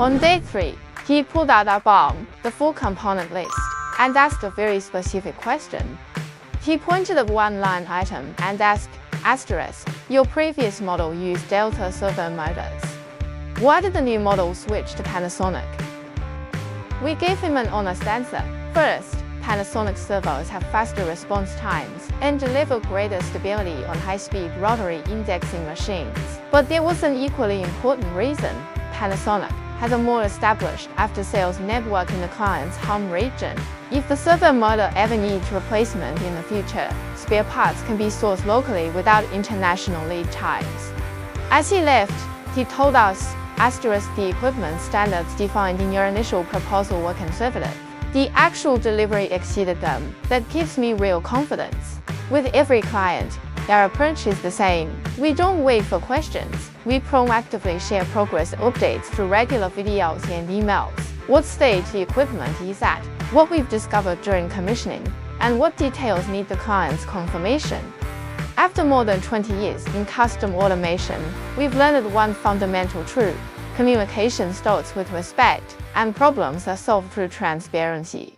On day 3, he pulled out a bomb, the full component list, and asked a very specific question. He pointed at one line item and asked, your previous model used Delta servo motors. Why did the new model switch to Panasonic? We gave him an honest answer. First, Panasonic servos have faster response times and deliver greater stability on high-speed rotary indexing machines. But there was an equally important reason. Panasonic has a more established after-sales network in the client's home region. If the servo motor ever needs replacement in the future, spare parts can be sourced locally without international lead times. As he left, he told us, the equipment standards defined in your initial proposal were conservative. The actual delivery exceeded them. That gives me real confidence. With every client, our approach is the same. We don't wait for questions. We proactively share progress updates through regular videos and emails. What stage the equipment is at, what we've discovered during commissioning, and what details need the client's confirmation. After more than 20 years in custom automation, we've learned one fundamental truth. Communication starts with respect, and problems are solved through transparency.